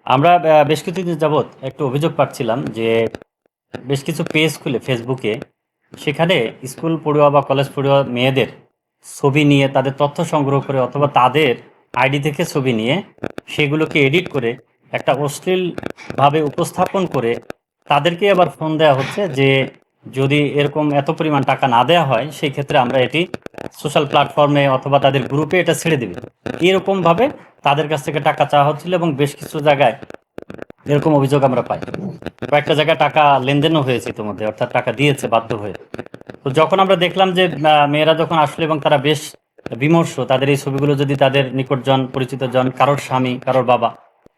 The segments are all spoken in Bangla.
আমরা বেশ কিছুদিন যাবৎ একটু অভিযোগ পাচ্ছিলাম যে বেশ কিছু পেজ খুলে ফেসবুকে সেখানে স্কুল পড়ুয়া বা কলেজ পড়ুয়া মেয়েদের ছবি নিয়ে তাদের তথ্য সংগ্রহ করে অথবা তাদের আইডি থেকে ছবি নিয়ে সেগুলোকে এডিট করে একটা অশ্লীলভাবে উপস্থাপন করে তাদেরকে আবার ফোন দেওয়া হচ্ছে যে যদি এরকম এত পরিমাণ টাকা না দেওয়া হয় সেই ক্ষেত্রে আমরা এটি সোশ্যাল প্ল্যাটফর্মে অথবা তাদের গ্রুপে এটা ছেড়ে দেবে। এরকমভাবে তাদের কাছ থেকে টাকা চাওয়া হচ্ছিল এবং বেশ কিছু জায়গায় এরকম অভিযোগ আমরা পাই। কয়েকটা জায়গায় টাকা লেনদেনও হয়েছে ইতিমধ্যে, অর্থাৎ টাকা দিয়েছে বাধ্য হয়ে। তো যখন আমরা দেখলাম যে মেয়েরা যখন আসলো এবং তারা বেশ বিমর্ষ, তাদের এই ছবিগুলো যদি তাদের নিকটজন পরিচিত জন, কারোর স্বামী, কারোর বাবা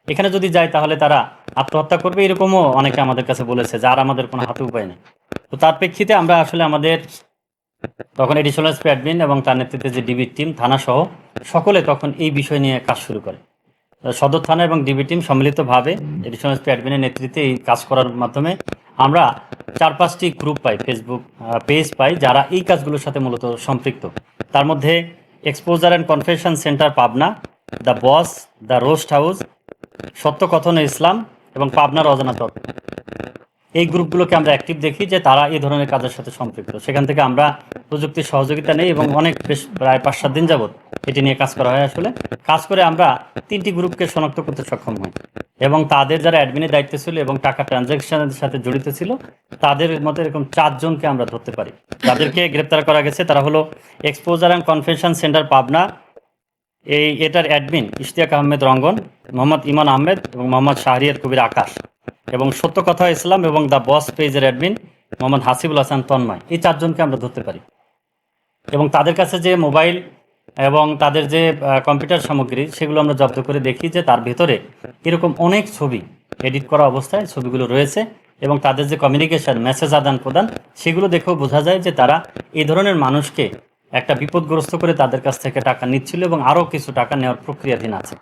এখানে যদি যায় তাহলে তারা আত্মহত্যা করবে, এরকমও অনেকে আমাদের কাছে বলেছে, যার আমাদের কোনো হাতে উপায় নেই। তো তার প্রেক্ষিতে আমরা আসলে আমাদের তখন এডিশনাল এসপি অ্যাডমিন এবং তার নেতৃত্বে যে ডিবি টিম, থানা সহ সকলে তখন এই বিষয় নিয়ে কাজ শুরু করে। সদর থানা এবং ডিবি টিম সম্মিলিতভাবে এডিশনাল এসপি অ্যাডমিনের নেতৃত্বে এই কাজ করার মাধ্যমে আমরা 4-5টি গ্রুপ পাই, ফেসবুক পেজ পাই, যারা এই কাজগুলোর সাথে মূলত সম্পৃক্ত। তার মধ্যে exposure and confession centre Pabna, the boss, the roast house, সত্যকথন ইসলাম এবং পাবনার অজানা তত্ত্ব, এই গ্রুপগুলোকে আমরা অ্যাক্টিভ দেখি যে তারা এই ধরনের কাজের সাথে সম্পৃক্ত। সেখান থেকে আমরা প্রযুক্তির সহযোগিতা নেই এবং অনেক বেশ প্রায় 5-7 দিন যাবৎ এটি নিয়ে কাজ করা হয়। আসলে কাজ করে আমরা 3টি গ্রুপকে শনাক্ত করতে সক্ষম হই এবং তাদের যারা অ্যাডমিনের দায়িত্ব ছিল এবং টাকা ট্রানজ্যাকশনের সাথে জড়িত ছিল তাদের মতো এরকম 4 জনকে আমরা ধরতে পারি। তাদেরকে গ্রেপ্তার করা গেছে। তারা হলো exposure and convention centre Pabna, এটার অ্যাডমিন ইশতিয়াক আহমেদ রঙ্গন, মোহাম্মদ ইমান আহমেদ এবং মোহাম্মদ শাহরিয়ার কবির আকাশ, এবং সত্য কথা ইসলাম এবং দ্য বস পেজের অ্যাডমিন মোহাম্মদ হাসিবুল হাসান তন্ময়। এই 4 জনকে আমরা ধরতে পারি এবং তাদের কাছে যে মোবাইল এবং তাদের যে কম্পিউটার সামগ্রী সেগুলো আমরা জব্দ করে দেখি যে তার ভেতরে এরকম অনেক ছবি এডিট করা অবস্থায় ছবিগুলো রয়েছে এবং তাদের যে কমিউনিকেশন, মেসেজ আদান প্রদান, সেগুলো দেখেও বোঝা যায় যে তারা এই ধরনের মানুষকে একটা বিপদগ্রস্ত করে তাদের কাছ থেকে টাকা নিচ্ছিল এবং আরও কিছু টাকা নেওয়ার প্রক্রিয়াধীন আছে।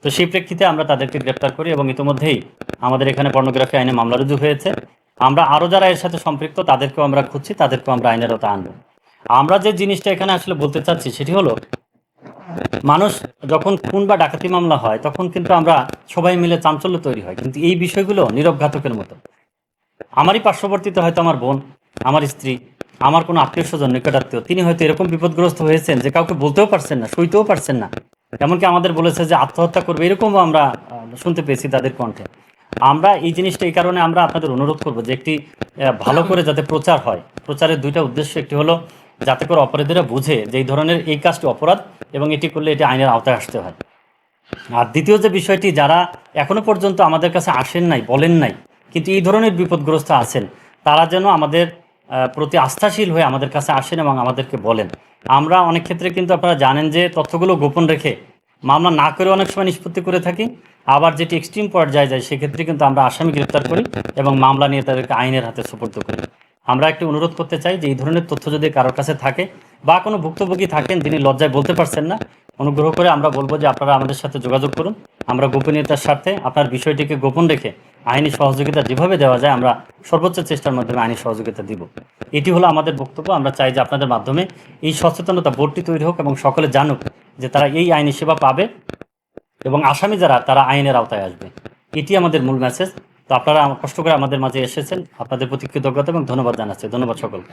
তো সেই প্রেক্ষিতে আমরা তাদেরকে গ্রেপ্তার করি এবং ইতিমধ্যেই আমাদের এখানে পর্নোগ্রাফি আইনে মামলা রুজু হয়েছে। আমরা আরও যারা এর সাথে সম্পৃক্ত তাদেরকেও আমরা খুঁজছি, তাদেরকেও আমরা আইনের আওতায় আনবো। আমরা যে জিনিসটা এখানে আসলে বলতে চাচ্ছি সেটি হলো, মানুষ যখন খুন বা ডাকাতি মামলা হয় তখন কিন্তু আমরা সবাই মিলে চাঞ্চল্য তৈরি হয়, কিন্তু এই বিষয়গুলো নীরব ঘাতকের মতো। আমারই পার্শ্ববর্তীতে হয়তো আমার বোন, আমার স্ত্রী, আমার কোনো আত্মীয় স্বজন, নিকটাত্মীয়, তিনি হয়তো এরকম বিপদগ্রস্ত হয়েছেন যে কাউকে বলতেও পারছেন না, সইতেও পারছেন না, এমনকি আমাদের বলেছে যে আত্মহত্যা করবে, এরকমও আমরা শুনতে পেয়েছি তাদের কণ্ঠে। আমরা এই জিনিসটা এই কারণে আমরা আপনাদের অনুরোধ করব যে একটি ভালো করে যাতে প্রচার হয়। প্রচারের 2টা উদ্দেশ্য, একটি হলো যাতে করে অপরাধীরা বুঝে যে এই ধরনের এই কাজটি অপরাধ এবং এটি করলে এটি আইনের আওতায় আসতে হয়। আর দ্বিতীয় যে বিষয়টি, যারা এখনো পর্যন্ত আমাদের কাছে আসেন নাই, বলেন নাই, কিন্তু এই ধরনের বিপদগ্রস্ত আছেন, তারা যেন আমাদের প্রতি আস্থাশীল হয়ে আমাদের কাছে আসেন এবং আমাদেরকে বলেন। আমরা অনেক ক্ষেত্রে কিন্তু আপনারা জানেন যে তথ্যগুলো গোপন রেখে মামলা না করে অনেক সময় নিষ্পত্তি করে থাকি। আবার যেটি এক্সট্রিম পর্যায়ে যায় সেক্ষেত্রে কিন্তু আমরা আসামি গ্রেপ্তার করি এবং মামলা নিয়ে তাদেরকে আইনের হাতে সুপর্দ করি। আমরা একটি অনুরোধ করতে চাই যে এই ধরনের তথ্য যদি কারোর কাছে থাকে বা কোনো ভুক্তভোগী থাকেন যিনি লজ্জায় বলতে পারছেন না, অনুগ্রহ করে আমরা বলবো যে আপনারা আমাদের সাথে যোগাযোগ করুন। আমরা গোপনীয়তার স্বার্থে আপনার বিষয়টিকে গোপন রেখে আইনি সহযোগিতা যেভাবে দেওয়া যায় আমরা সর্বোচ্চ চেষ্টার মাধ্যমে আইনি সহযোগিতা দিব। এটি হলো আমাদের বক্তব্য। আমরা চাই যে আপনাদের মাধ্যমে এই সচেতনতা বোর্ডটি তৈরি হোক এবং সকলে জানুক যে তারা এই আইনি সেবা পাবে এবং আসামি যারা তারা আইনের আওতায় আসবে। এটি আমাদের মূল মেসেজ। তো আপনারা কষ্ট করে আমাদের মাঝে এসেছেন, আপনাদের প্রতি কৃতজ্ঞতা এবং ধন্যবাদ জানাচ্ছি। ধন্যবাদ সকলকে।